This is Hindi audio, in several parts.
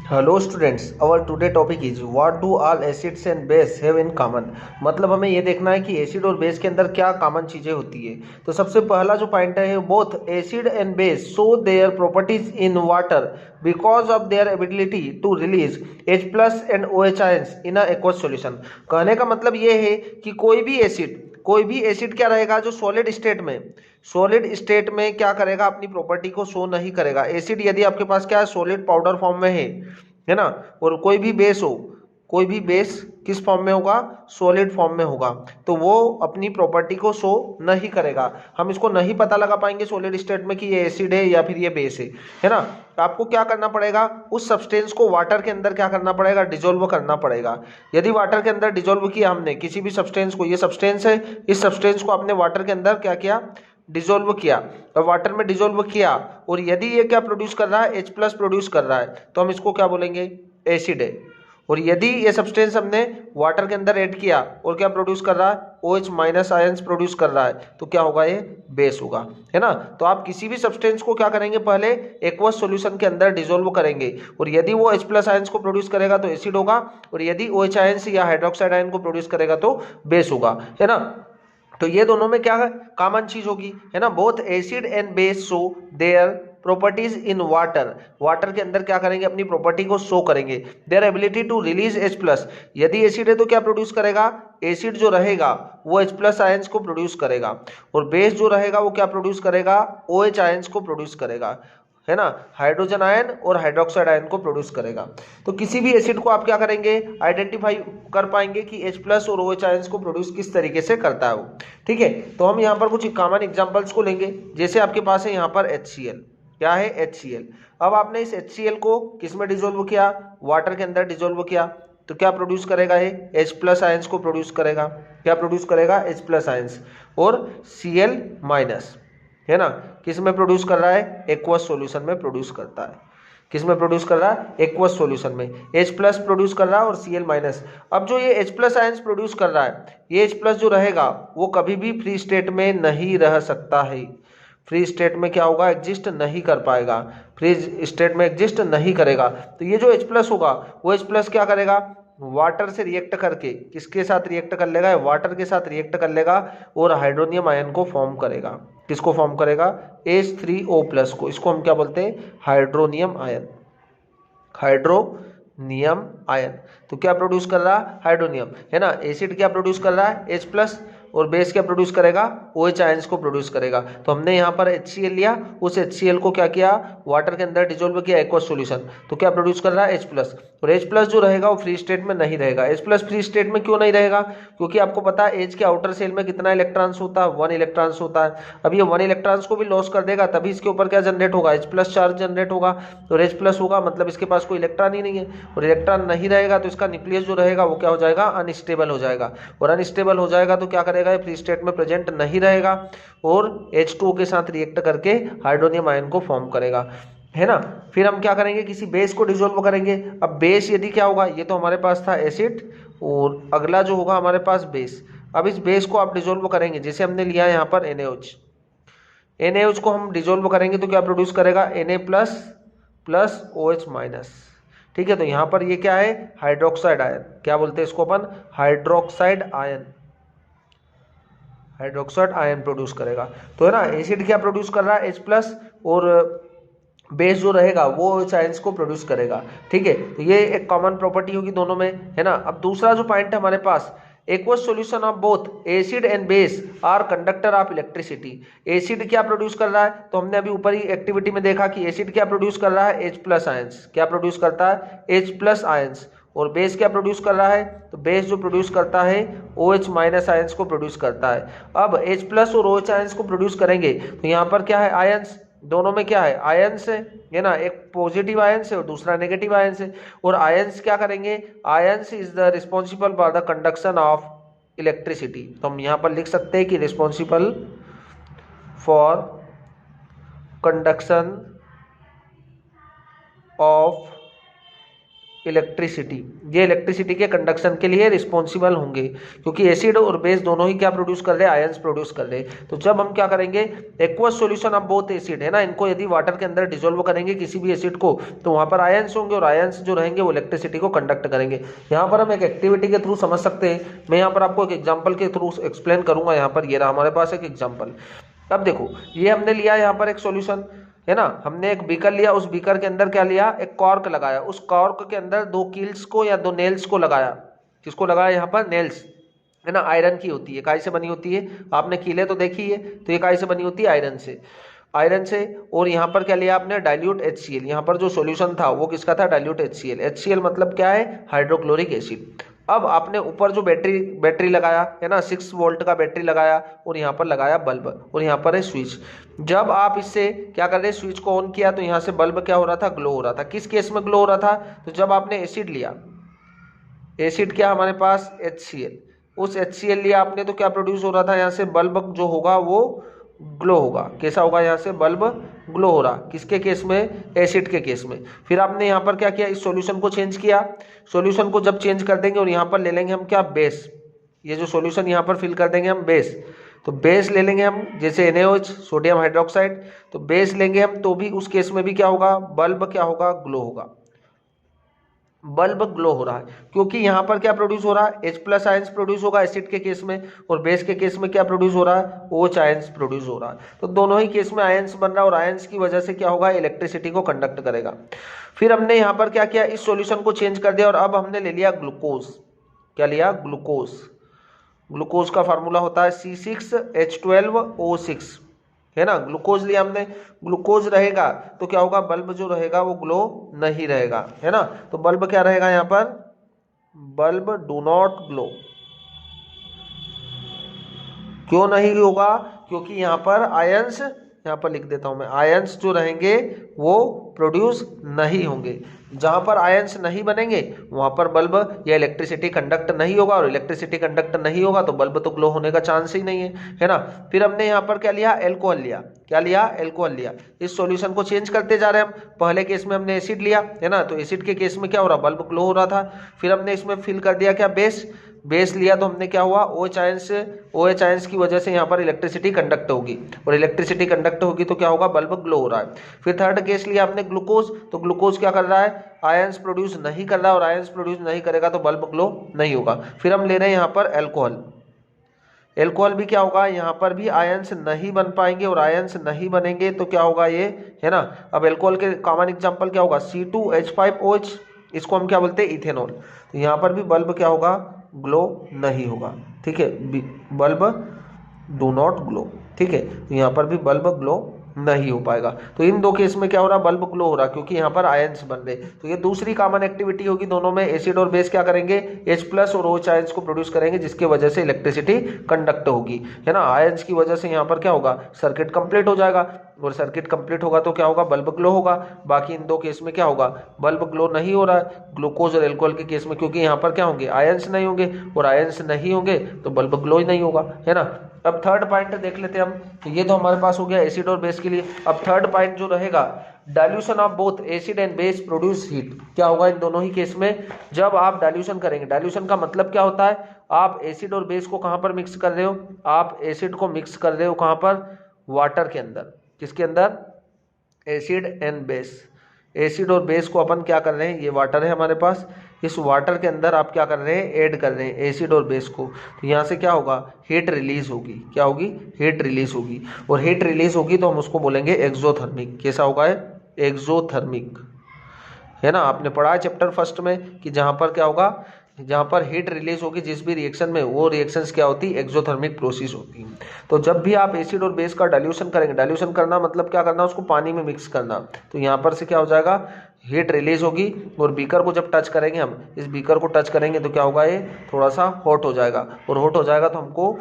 Hello students, our today topic is what do all acids and base have in common. मतलब हमें ये देखना है कि एसिड और बेस के अंदर क्या कॉमन चीज़ें होती है। तो सबसे पहला जो पॉइंट है, both acid and base show their properties in water because of their ability to release H plus and OH ions in a aqueous solution. कहने का मतलब ये है कि कोई भी एसिड क्या रहेगा जो सॉलिड स्टेट में क्या करेगा, अपनी प्रॉपर्टी को शो नहीं करेगा। एसिड यदि आपके पास क्या है, सॉलिड पाउडर फॉर्म में है ना। और कोई भी बेस किस फॉर्म में होगा, सॉलिड फॉर्म में होगा, तो वो अपनी प्रॉपर्टी को शो नहीं करेगा। हम इसको नहीं पता लगा पाएंगे सॉलिड स्टेट में कि ये एसिड है या फिर ये बेस है ना। तो आपको क्या करना पड़ेगा, उस सब्सटेंस को वाटर के अंदर क्या करना पड़ेगा, डिजोल्व करना पड़ेगा। यदि वाटर के अंदर डिजोल्व किया हमने किसी भी सब्सटेंस को, ये सब्सटेंस है, इस सब्सटेंस को आपने वाटर के अंदर क्या किया, डिजोल्व किया। और वाटर में डिजोल्व किया और यदि ये क्या प्रोड्यूस कर रहा है, H प्लस प्रोड्यूस कर रहा है, तो हम इसको क्या बोलेंगे, एसिड है। और यदि ये सब्सटेंस हमने वाटर के अंदर ऐड किया और क्या प्रोड्यूस कर रहा है, OH माइनस आयंस प्रोड्यूस कर रहा है, तो क्या होगा, ये बेस होगा, है ना। तो आप किसी भी सब्सटेंस को क्या करेंगे, पहले एक्वस सॉल्यूशन के अंदर डिसोल्व करेंगे और यदि वो H प्लस आयंस को प्रोड्यूस करेगा तो एसिड होगा, और यदि OH आयंस या हाइड्रोक्साइड आयन को प्रोड्यूस करेगा तो बेस होगा, है ना। तो ये दोनों में क्या कॉमन चीज होगी, है ना। Both acid and base show their properties in water के अंदर क्या करेंगे, अपनी प्रॉपर्टी को शो करेंगे। Their ability to release H plus, यदि एसिड है तो क्या प्रोड्यूस करेगा, एसिड जो रहेगा वो H प्लस आयंस को प्रोड्यूस करेगा, और बेस जो रहेगा वो क्या प्रोड्यूस करेगा, OH आयंस को प्रोड्यूस करेगा, है ना। हाइड्रोजन आयन और हाइड्रोक्साइड आयन को प्रोड्यूस करेगा। तो किसी भी एसिड को आप क्या करेंगे, आइडेंटिफाई कर पाएंगे कि H प्लस और OH आयंस को प्रोड्यूस किस तरीके से करता है वो, ठीक है। तो हम यहाँ पर कुछ कॉमन एग्जांपल्स को लेंगे। जैसे आपके पास है यहाँ पर HCl, क्या है, HCl। अब आपने इस HCl को किस में डिजोल्व किया, वाटर के अंदर डिजोल्व किया, तो क्या प्रोड्यूस करेगा, ये H प्लस आयंस को प्रोड्यूस करेगा। क्या प्रोड्यूस करेगा, H प्लस आयंस, और Cl माइनस, है ना, किस में प्रोड्यूस कर रहा है, एक्वस सॉल्यूशन में प्रोड्यूस करता है। किस में प्रोड्यूस कर रहा है, एक्वस सॉल्यूशन में। H प्लस प्रोड्यूस कर रहा है और Cl माइनस। अब जो ये H प्लस आयंस प्रोड्यूस कर रहा है, ये H प्लस जो रहेगा वो कभी भी फ्री स्टेट में नहीं रह सकता है। फ्री स्टेट में क्या होगा, एग्जिस्ट नहीं कर पाएगा, फ्री स्टेट में एग्जिस्ट नहीं करेगा। तो ये जो H प्लस होगा वो H प्लस क्या करेगा, वाटर से रिएक्ट करके किसके साथ रिएक्ट कर लेगा, वाटर के साथ रिएक्ट कर लेगा और हाइड्रोनियम आयन को फॉर्म करेगा। किसको फॉर्म करेगा, H3O प्लस को। इसको हम क्या बोलते हैं, हाइड्रोनियम आयन, हाइड्रोनियम आयन। तो क्या प्रोड्यूस कर रहा है, हाइड्रोनियम, है ना। एसिड क्या प्रोड्यूस कर रहा है, H प्लस, और बेस क्या प्रोड्यूस करेगा, OH आयंस को प्रोड्यूस करेगा। तो हमने यहाँ पर HCl लिया, उस HCl को क्या किया, वाटर के अंदर डिसोल्व किया, एक्वस सॉल्यूशन, तो क्या प्रोड्यूस कर रहा है, H प्लस। और H प्लस जो रहेगा वो फ्री स्टेट में नहीं रहेगा। H प्लस फ्री स्टेट में क्यों नहीं रहेगा, क्योंकि आपको पता है H के आउटर सेल में कितना इलेक्ट्रॉन्स होता है, 1 इलेक्ट्रॉन्स होता है। अब ये 1 इलेक्ट्रॉन्स को भी लॉस कर देगा, तभी इसके ऊपर क्या जनरेट होगा, H प्लस चार्ज जनरेट होगा। और H प्लस होगा मतलब इसके पास कोई इलेक्ट्रॉन ही नहीं है, और इलेक्ट्रॉन नहीं रहेगा तो इसका न्यूक्लियस जो रहेगा वो क्या हो जाएगा, अनस्टेबल हो जाएगा। और अनस्टेबल हो जाएगा तो क्या करेगा, ये फ्री स्टेट में प्रेजेंट नहीं रहेगा और H2O के साथ रिएक्ट करके हाइड्रोनियम आयन को फॉर्म करेगा, है ना। फिर हम क्या करेंगे, किसी बेस को डिसोल्व करेंगे। अब बेस यदि क्या होगा, ये तो हमारे पास था एसिड, और अगला जो होगा हमारे पास बेस। अब इस बेस को आप डिसोल्व करेंगे, जैसे हमने लिया यहाँ पर NaOH को हम डिसोल्व करेंगे तो क्या प्रोड्यूस करेगा, Na plus plus OH minus, ठीक है। तो यहाँ पर ये क्या है, हाइड्रोक्साइड आयन, क्या बोलते हैं इसको अपन, hydroxide ion, hydroxide ion produce करेगा। तो है ना, एसिड क्या प्रोड्यूस कर रहा है, H प्लस, और बेस जो रहेगा वो OH आयंस को प्रोड्यूस करेगा, ठीक है। तो ये एक कॉमन प्रॉपर्टी होगी दोनों में, है ना। अब दूसरा जो पॉइंट है हमारे पास, aqueous solution of both acid and base are conductor of electricity. Acid क्या प्रोड्यूस कर रहा है, तो हमने अभी ऊपर ही एक्टिविटी में देखा कि एसिड क्या प्रोड्यूस कर रहा है, H प्लस आयंस। क्या प्रोड्यूस करता है, H प्लस आयंस। और बेस क्या प्रोड्यूस कर रहा है, तो बेस जो प्रोड्यूस करता है OH माइनस आयंस को प्रोड्यूस करता है। अब H प्लस और OH आयंस को प्रोड्यूस करेंगे तो यहाँ पर क्या है, आयंस, दोनों में क्या है, आयंस है ना। एक पॉजिटिव आयंस है और दूसरा नेगेटिव आयंस है। और आयंस क्या करेंगे, ions is the responsible for the conduction of electricity. तो हम यहाँ पर लिख सकते हैं कि responsible for conduction of electricity, ये इलेक्ट्रिसिटी के कंडक्शन के लिए रिस्पॉन्सिबल होंगे, क्योंकि एसिड और बेस दोनों ही क्या प्रोड्यूस कर रहे हैं, आयंस प्रोड्यूस कर रहे हैं। तो जब हम क्या करेंगे, aqueous solution of both acid है ना, इनको यदि वाटर के अंदर डिसोल्व करेंगे किसी भी एसिड को, तो वहां पर आयंस होंगे और आयंस जो रहेंगे वो इलेक्ट्रिसिटी को कंडक्ट करेंगे। यहाँ पर हम एक एक्टिविटी के थ्रू समझ सकते हैं। मैं यहाँ पर आपको एक एग्जाम्पल के थ्रू एक्सप्लेन करूंगा। यहाँ पर ये रहा हमारे पास एक एग्जाम्पल। अब देखो, ये हमने लिया यहाँ पर एक सॉल्यूशन है ना, हमने एक बीकर लिया, उस बीकर के अंदर क्या लिया, एक कॉर्क लगाया, उस कॉर्क के अंदर 2 कील्स को या 2 नेल्स को लगाया। किसको लगाया, यहाँ पर नेल्स है ना, आयरन की होती है, काय से बनी होती है, आपने कीलें तो देखी है, तो ये काय से बनी होती है, आयरन से, आयरन से। और यहाँ पर क्या लिया आपने, डाइल्यूट HCl। यहाँ पर जो सॉल्यूशन था वो किसका था, डाइल्यूट HCl। HCl मतलब क्या है, हाइड्रोक्लोरिक एसिड। अब आपने ऊपर जो बैटरी लगाया है ना, 6 वोल्ट का बैटरी लगाया, और यहाँ पर लगाया बल्ब, और यहाँ पर है स्विच। जब आप इससे क्या कर रहे, स्विच को ऑन किया, तो यहाँ से बल्ब क्या हो रहा था, ग्लो हो रहा था। किस केस में ग्लो हो रहा था, तो जब आपने एसिड लिया, एसिड क्या हमारे पास HCl, उस HCl लिया आपने, तो क्या प्रोड्यूस हो रहा था, यहाँ से बल्ब जो होगा वो ग्लो होगा। कैसा होगा, यहाँ से बल्ब ग्लो हो रहा, किसके केस में, एसिड के केस में। फिर आपने यहाँ पर क्या किया, इस सॉल्यूशन को चेंज किया। सॉल्यूशन को जब चेंज कर देंगे और यहाँ पर ले लेंगे हम क्या, बेस, ये जो सॉल्यूशन यहाँ पर फिल कर देंगे हम बेस, तो बेस ले लेंगे हम, जैसे NaOH, सोडियम हाइड्रोक्साइड, तो बेस लेंगे हम, तो भी उस केस में भी क्या होगा, बल्ब क्या होगा, ग्लो होगा, बल्ब ग्लो हो रहा है। क्योंकि यहाँ पर क्या प्रोड्यूस हो रहा है, H+ आयंस प्रोड्यूस होगा एसिड के केस में, और बेस के केस में क्या प्रोड्यूस हो रहा है, OH आयंस प्रोड्यूस हो रहा है। तो दोनों ही केस में आयंस बन रहा है, और आयंस की वजह से क्या होगा, इलेक्ट्रिसिटी को कंडक्ट करेगा। फिर हमने यहाँ पर क्या किया, इस सॉल्यूशन को चेंज कर दिया, और अब हमने ले लिया ग्लूकोज। क्या लिया, ग्लूकोज। ग्लूकोज का फार्मूला होता है C6H12O6 है ना। ग्लूकोज लिया हमने, ग्लूकोज रहेगा तो क्या होगा, बल्ब जो रहेगा वो ग्लो नहीं रहेगा, है ना। तो बल्ब क्या रहेगा, यहाँ पर बल्ब डू नॉट ग्लो। क्यों नहीं होगा, क्योंकि यहाँ पर आयंस, यहाँ पर लिख देता हूं मैं, आयंस जो रहेंगे वो प्रोड्यूस नहीं होंगे। जहां पर आयंस नहीं बनेंगे वहां पर बल्ब या इलेक्ट्रिसिटी कंडक्ट नहीं होगा, और इलेक्ट्रिसिटी कंडक्ट नहीं होगा तो बल्ब तो ग्लो होने का चांस ही नहीं है ना। फिर हमने यहाँ पर क्या लिया, एल्कोहल लिया। क्या लिया, एल्कोहल लिया। इस सॉल्यूशन को चेंज करते जा रहे हैं हम। पहले केस में हमने एसिड लिया है ना, तो एसिड के केस में क्या हो रहा, बल्ब ग्लो हो रहा था। फिर हमने इसमें फिल कर दिया क्या, बेस। बेस लिया तो हमने क्या हुआ, OH आयंस की वजह से यहाँ पर इलेक्ट्रिसिटी कंडक्ट होगी, और इलेक्ट्रिसिटी कंडक्ट होगी तो क्या होगा, बल्ब ग्लो हो रहा है। फिर थर्ड केस लिया आपने ग्लूकोज, तो ग्लूकोज क्या कर रहा है, आयंस प्रोड्यूस नहीं कर रहा है, और आयंस प्रोड्यूस नहीं करेगा तो बल्ब ग्लो नहीं होगा। फिर हम ले रहे हैं यहाँ पर एल्कोहल। एल्कोहल भी क्या होगा, यहाँ पर भी आयंस नहीं बन पाएंगे, और आयंस नहीं बनेंगे तो क्या होगा ये, है ना। अब एल्कोहल के कॉमन एग्जांपल क्या होगा, C2H5OH, इसको हम क्या बोलते हैं, इथेनॉल। तो यहाँ पर भी बल्ब क्या होगा, ग्लो नहीं होगा, ठीक है, बल्ब डू नॉट ग्लो, ठीक है। तो यहाँ पर भी बल्ब ग्लो नहीं हो पाएगा। तो इन दो केस में क्या हो रहा, बल्ब ग्लो हो रहा, क्योंकि यहाँ पर आयंस बन रहे। तो ये दूसरी कॉमन एक्टिविटी होगी दोनों में, एसिड और बेस क्या करेंगे, H+ और OH आयंस को प्रोड्यूस करेंगे, जिसके वजह से इलेक्ट्रिसिटी कंडक्ट होगी, है ना। आयंस की वजह से यहाँ पर क्या होगा, सर्किट कंप्लीट हो जाएगा, और सर्किट कंप्लीट होगा तो क्या होगा, बल्ब ग्लो होगा। बाकी इन दो केस में क्या होगा, बल्ब ग्लो नहीं हो रहा है, ग्लूकोज और एल्कोहल के केस में, क्योंकि यहाँ पर क्या होंगे, आयंस नहीं होंगे, और आयंस नहीं होंगे तो बल्ब ग्लो ही नहीं होगा, है ना। अब थर्ड पॉइंट देख लेते हैं हम। तो ये तो हमारे पास हो गया एसिड और बेस के लिए। अब थर्ड पॉइंट जो रहेगा, dilution of both acid and base produce heat. क्या होगा इन दोनों ही केस में, जब आप डाइल्यूशन करेंगे। डाइल्यूशन का मतलब क्या होता है, आप एसिड और बेस को कहां पर मिक्स कर रहे हो, आप एसिड को मिक्स कर रहे हो कहां पर, वाटर के अंदर। किसके अंदर, एसिड एंड बेस। एसिड और बेस को अपन क्या कर रहे हैं, ये वाटर है हमारे पास, इस वाटर के अंदर आप क्या कर रहे हैं, ऐड कर रहे हैं एसिड और बेस को। तो यहाँ से क्या होगा, हीट रिलीज होगी। क्या होगी, हीट रिलीज होगी, और हीट रिलीज होगी तो हम उसको बोलेंगे एक्सोथर्मिक। कैसा होगा, एक्सोथर्मिक, है ना। आपने पढ़ा है चैप्टर फर्स्ट में कि जहाँ पर क्या होगा, जहाँ पर हीट रिलीज होगी जिस भी रिएक्शन में, वो रिएक्शंस क्या होती है, एक्सोथर्मिक प्रोसेस होती है। तो जब भी आप एसिड और बेस का डाइल्यूशन करेंगे, डाइल्यूशन करना मतलब क्या करना, उसको पानी में मिक्स करना। तो यहाँ पर से क्या हो जाएगा, हीट रिलीज होगी, और बीकर को जब टच करेंगे हम, इस बीकर को टच करेंगे तो क्या होगा, ये थोड़ा सा हॉट हो जाएगा, और हॉट हो जाएगा तो हमको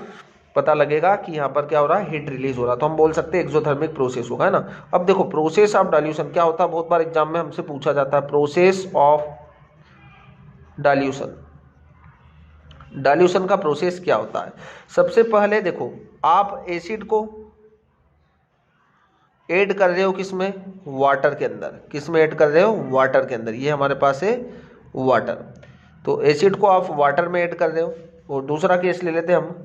पता लगेगा कि यहाँ पर क्या हो रहा है, हीट रिलीज हो रहा है। तो हम बोल सकते हैं एक्सोथर्मिक प्रोसेस होगा, है ना। अब देखो प्रोसेस ऑफ डाइल्यूशन क्या होता है, बहुत बार एग्जाम में हमसे पूछा जाता है, प्रोसेस ऑफ डाइल्यूशन। डाइल्यूशन का प्रोसेस क्या होता है। सबसे पहले देखो, आप एसिड को ऐड कर रहे हो किसमें, वाटर के अंदर। किसमें ऐड कर रहे हो, वाटर के अंदर। ये हमारे पास है वाटर। तो एसिड को आप वाटर में ऐड कर रहे हो। और दूसरा केस ले लेते हैं हम,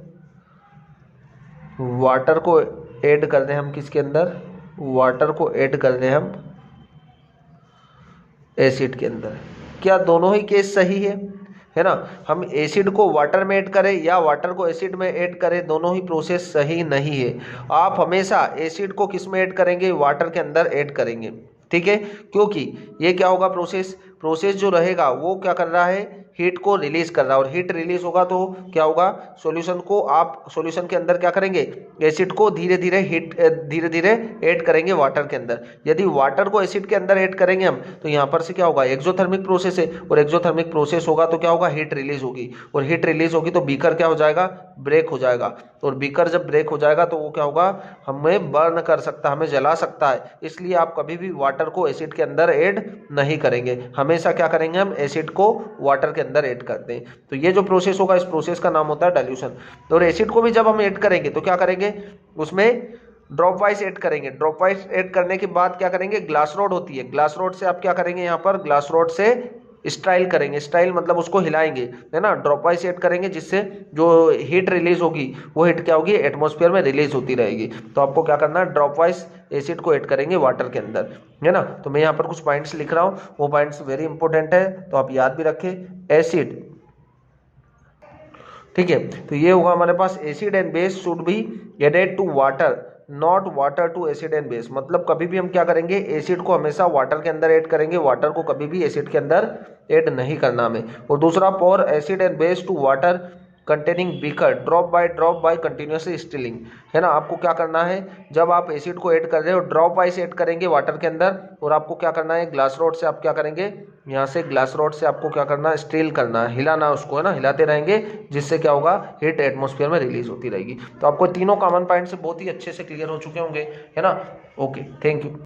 वाटर को ऐड कर रहे हैं हम किसके अंदर, वाटर को ऐड कर रहे हैं हम एसिड के अंदर। क्या दोनों ही केस सही है ना? हम एसिड को वाटर में ऐड करें या वाटर को एसिड में ऐड करें, दोनों ही प्रोसेस सही नहीं है। आप हमेशा एसिड को किस में ऐड करेंगे, वाटर के अंदर ऐड करेंगे, ठीक है। क्योंकि ये क्या होगा, प्रोसेस जो रहेगा वो क्या कर रहा है, हीट को रिलीज कर रहा है। और हीट रिलीज होगा तो क्या होगा, सॉल्यूशन को आप सॉल्यूशन के अंदर क्या करेंगे, एसिड को धीरे धीरे ऐड करेंगे वाटर के अंदर। यदि वाटर को एसिड के अंदर ऐड करेंगे हम तो यहाँ पर से क्या होगा, एक्सोथर्मिक प्रोसेस है। और एक्सोथर्मिक प्रोसेस होगा तो क्या होगा, हीट रिलीज होगी। और हीट रिलीज होगी तो बीकर क्या हो जाएगा, ब्रेक हो जाएगा। और बीकर जब ब्रेक हो जाएगा तो वो क्या होगा, हमें बर्न कर सकता है, हमें जला सकता है। इसलिए आप कभी भी वाटर को एसिड के अंदर ऐड नहीं करेंगे, हमेशा क्या करेंगे, हम एसिड को वाटर के अंदर ऐड करते हैं। तो ये जो प्रोसेस होगा, इस प्रोसेस का नाम होता है डाइल्यूशन। और एसिड को भी जब हम ऐड करेंगे तो क्या करेंगे, उसमें ड्रॉप वाइज ऐड करेंगे। ड्रॉप वाइज ऐड करने के बाद क्या करेंगे, ग्लास रॉड होती है, ग्लास रॉड से आप क्या करेंगे, यहाँ पर ग्लास रॉड से स्टाइल करेंगे। स्टाइल मतलब उसको हिलाएंगे, है ना। ड्रॉप वाइज ऐड करेंगे जिससे जो हीट रिलीज होगी वो हीट क्या होगी, एटमॉस्फेयर में रिलीज होती रहेगी। तो आपको क्या करना है, ड्रॉप वाइज एसिड को ऐड करेंगे वाटर के अंदर, है ना। तो मैं यहाँ पर कुछ पॉइंट्स लिख रहा हूँ, वो पॉइंट्स वेरी इंपॉर्टेंट है, तो आप याद भी रखें। एसिड, ठीक है। तो ये होगा हमारे पास, acid and base should be added to water, not water to acid and base. मतलब कभी भी हम क्या करेंगे, एसिड को हमेशा वाटर के अंदर ऐड करेंगे, वाटर को कभी भी एसिड के अंदर ऐड नहीं करना हमें। और दूसरा, pour acid and base to water containing beaker drop by continuously stirring, है ना। आपको क्या करना है, जब आप एसिड को ऐड कर रहे हो ड्रॉप वाइज ऐड करेंगे वाटर के अंदर। और आपको क्या करना है, ग्लास रॉड से आप क्या करेंगे, यहाँ से ग्लास रॉड से आपको क्या करना है, स्टील करना है, हिलाना उसको, है ना, हिलाते रहेंगे, जिससे क्या होगा, हीट एटमॉस्फेयर में रिलीज होती रहेगी। तो आपको तीनों कॉमन पॉइंट से बहुत ही अच्छे से क्लियर हो चुके होंगे, है ना। Okay, thank you.